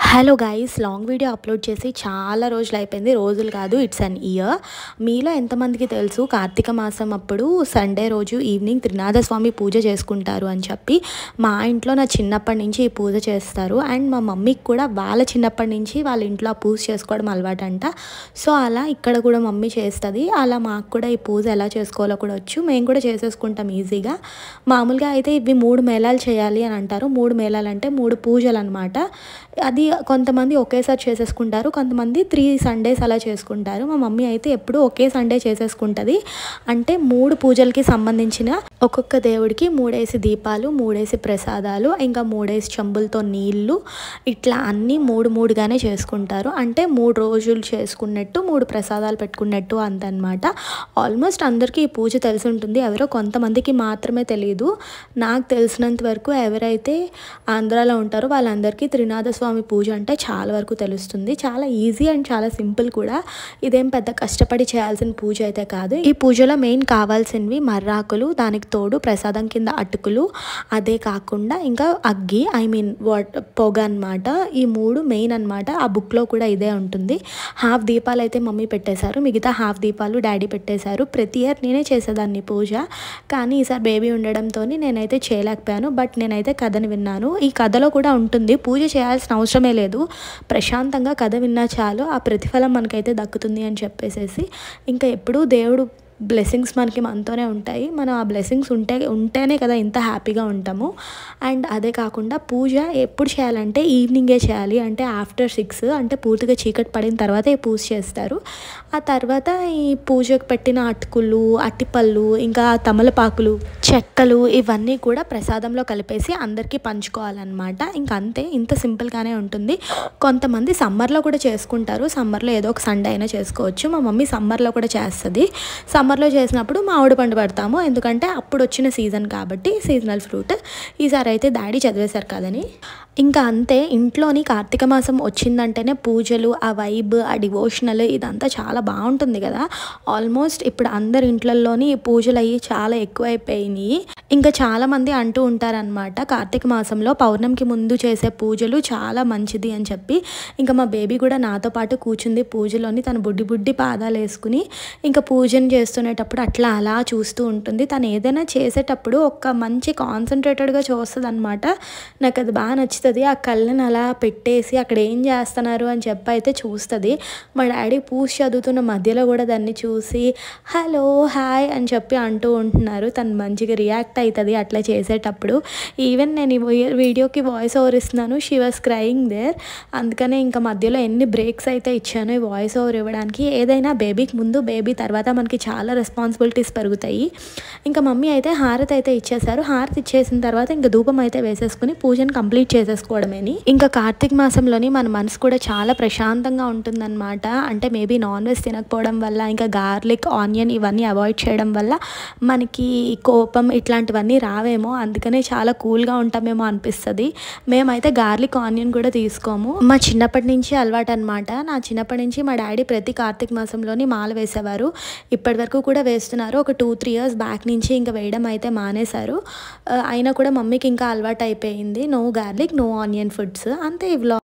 Hello guys, long video upload చేసి చాలా రోజులు అయిపోయింది. రోజులు కాదు, ఇట్స్ అన్ ఇయర్. మీలో ఎంతమందికి తెలుసు కార్తీక మాసం అప్పుడు సండే రోజు ఈవినింగ్ త్రినాథ స్వామి పూజ చేసుకుంటారు అని చెప్పి. మా ఇంట్లో నా చిన్నప్పటి నుంచి ఈ పూజ చేస్తారు. అండ్ మా మమ్మీకి కూడా వాళ్ళ చిన్నప్పటి నుంచి వాళ్ళ ఇంట్లో ఆ పూజ చేసుకోవడం అలవాటంట. సో అలా ఇక్కడ కూడా మమ్మీ చేస్తుంది. అలా మాకు కూడా ఈ పూజ ఎలా చేసుకోవాలో కూడా వచ్చు. మేము కూడా చేసేసుకుంటాం ఈజీగా. మామూలుగా అయితే ఇవి 3 మేళాలు చేయాలి అని అంటారు. 3 మేళాలు అంటే 3 పూజలు అనమాట. అది కొంతమంది ఒకేసారి చేసేసుకుంటారు, కొంతమంది 3 సండేస్ అలా చేసుకుంటారు. మా మమ్మీ అయితే ఎప్పుడు ఒకే సండే చేసేసుకుంటుంది. అంటే 3 పూజలకి సంబంధించిన ఒక్కొక్క దేవుడికి 3 దీపాలు, 3 ప్రసాదాలు, ఇంకా 3 చెంబులతో నీళ్ళు, ఇట్లా అన్నీ 3 చేసుకుంటారు. అంటే 3 రోజులు చేసుకున్నట్టు 3 ప్రసాదాలు పెట్టుకున్నట్టు అంతనమాట. ఆల్మోస్ట్ అందరికీ ఈ పూజ తెలిసి ఉంటుంది. ఎవరో కొంతమందికి మాత్రమే తెలియదు. నాకు తెలిసినంత వరకు ఎవరైతే ఆంధ్రాలో ఉంటారో వాళ్ళందరికీ త్రినాథ స్వామి పూజ అంటే చాలా వరకు తెలుస్తుంది. చాలా ఈజీ అండ్ చాలా సింపుల్ కూడా. ఇదేం పెద్ద కష్టపడి చేయాల్సిన పూజ అయితే కాదు. ఈ పూజలో మెయిన్ కావాల్సినవి మర్రాకులు, దానికి తోడు ప్రసాదం కింద అటుకులు, అదే కాకుండా ఇంకా అగ్గి, పొగ అనమాట. ఈ 3 మెయిన్ అనమాట. ఆ బుక్లో కూడా ఇదే ఉంటుంది. హాఫ్ దీపాలు అయితే మమ్మీ పెట్టేశారు, మిగతా హాఫ్ దీపాలు డాడీ పెట్టేశారు. ప్రతి ఇయర్ నేనే చేసేదాన్ని పూజ, కానీ ఈసారి బేబీ ఉండడంతో నేనైతే చేయలేకపోయాను. బట్ నేనైతే కథని విన్నాను. ఈ కథలో కూడా ఉంటుంది, పూజ చేయాల్సిన అవసరమే లేదు, ప్రశాంతంగా కథ విన్నా చాలు, ఆ ప్రతిఫలం మనకైతే దక్కుతుంది అని చెప్పేసేసి. ఇంకా ఎప్పుడూ దేవుడు బ్లెస్సింగ్స్ మనతోనే ఉంటాయి. మనం ఆ బ్లెస్సింగ్స్ ఉంటేనే కదా ఇంత హ్యాపీగా ఉంటాము. అండ్ అదే కాకుండా పూజ ఎప్పుడు చేయాలంటే ఈవినింగే చేయాలి. అంటే ఆఫ్టర్ 6, అంటే పూర్తిగా చీకటి పడిన తర్వాత ఈ పూజ చేస్తారు. ఆ తర్వాత ఈ పూజకు పెట్టిన అటుకులు, అట్టిపళ్ళు, ఇంకా తమలపాకులు, చెక్కలు, ఇవన్నీ కూడా ప్రసాదంలో కలిపేసి అందరికీ పంచుకోవాలన్నమాట. ఇంకా అంతే, ఇంత సింపుల్గానే ఉంటుంది. కొంతమంది సమ్మర్లో కూడా చేసుకుంటారు. సమ్మర్లో ఏదో ఒక సండే అయినా చేసుకోవచ్చు. మా మమ్మీ సమ్మర్లో కూడా చేస్తుంది. సమ్మర్లో చేసినప్పుడు మామిడి పండు పెడతాము, ఎందుకంటే అప్పుడు వచ్చిన సీజన్ కాబట్టి, సీజనల్ ఫ్రూట్. ఈసారి అయితే డాడీ చదివేశారు కదని. ఇంకా అంతే, ఇంట్లోని కార్తీక మాసం వచ్చిందంటేనే పూజలు, ఆ వైబ్, ఆ డివోషనల్, ఇదంతా చాలా బాగుంటుంది కదా. ఆల్మోస్ట్ ఇప్పుడు అందరి ఇంట్లల్లోని పూజలు అయ్యి చాలా ఎక్కువైపోయినాయి. ఇంకా చాలామంది అంటూ ఉంటారనమాట, కార్తీక మాసంలో పౌర్ణమికి ముందు చేసే పూజలు చాలా మంచిది అని చెప్పి. ఇంకా మా బేబీ కూడా నాతో పాటు కూర్చుంది పూజలోని. తను బుడ్డి పాదాలు వేసుకుని ఇంకా పూజను చేస్తునేటప్పుడు అట్లా అలా చూస్తూ ఉంటుంది. తను ఏదైనా చేసేటప్పుడు ఒక మంచి కాన్సన్ట్రేటెడ్గా చూస్తుంది అనమాట. నాకు అది బాగా నచ్చుతుంది. ఆ కళ్ళని అలా పెట్టేసి అక్కడ ఏం చేస్తున్నారు అని చెప్పి అయితే చూస్తుంది. మా డాడీ పూజ చదువుతున్న మధ్యలో కూడా దాన్ని చూసి హలో, హాయ్ అని చెప్పి అంటూ ఉంటున్నారు. తను మంచిగా రియాక్ట్ అవుతుంది అట్లా చేసేటప్పుడు. ఈవెన్ నేను ఈ వీడియోకి వాయిస్ ఓవర్ ఇస్తున్నాను, షీ వాస్ క్రయింగ్ దేర్. అందుకనే ఇంకా మధ్యలో ఎన్ని బ్రేక్స్ అయితే ఇచ్చాను ఈ వాయిస్ ఓవర్ ఇవ్వడానికి. ఏదైనా బేబీకి ముందు, బేబీ తర్వాత మనకి చాలా రెస్పాన్సిబిలిటీస్ పెరుగుతాయి. ఇంకా మమ్మీ అయితే హారతి అయితే ఇచ్చేసారు. హారతి ఇచ్చేసిన తర్వాత ఇంకా ధూపం అయితే వేసేసుకుని పూజను కంప్లీట్ చేసేసుకోవడమేని. ఇంకా కార్తీక మాసంలోని మన మనసు కూడా చాలా ప్రశాంతంగా ఉంటుందన్నమాట. అంటే మేబీ నాన్ వెజ్ తినకపోవడం వల్ల, ఇంకా గార్లిక్, ఆనియన్ ఇవన్నీ అవాయిడ్ చేయడం వల్ల మనకి కోపం ఇట్లాంటివన్నీ రావేమో, అందుకనే చాలా కూల్గా ఉంటామేమో అనిపిస్తుంది. మేమైతే గార్లిక్, ఆనియన్ కూడా తీసుకోము. మా చిన్నప్పటి నుంచి అలవాటు అనమాట. నా చిన్నప్పటి నుంచి మా డాడీ ప్రతి కార్తీక మాసంలోని మాల వేసేవారు. ఇప్పటి వరకు కూడా వేస్తున్నారు. ఒక 2-3 ఇయర్స్ బ్యాక్ నుంచి ఇంకా వేయడం అయితే మానేశారు. అయినా కూడా మమ్మీకి ఇంకా అలవాటు అయిపోయింది. No garlic, no onion foods. అంతే ఈ వ్లాగ్.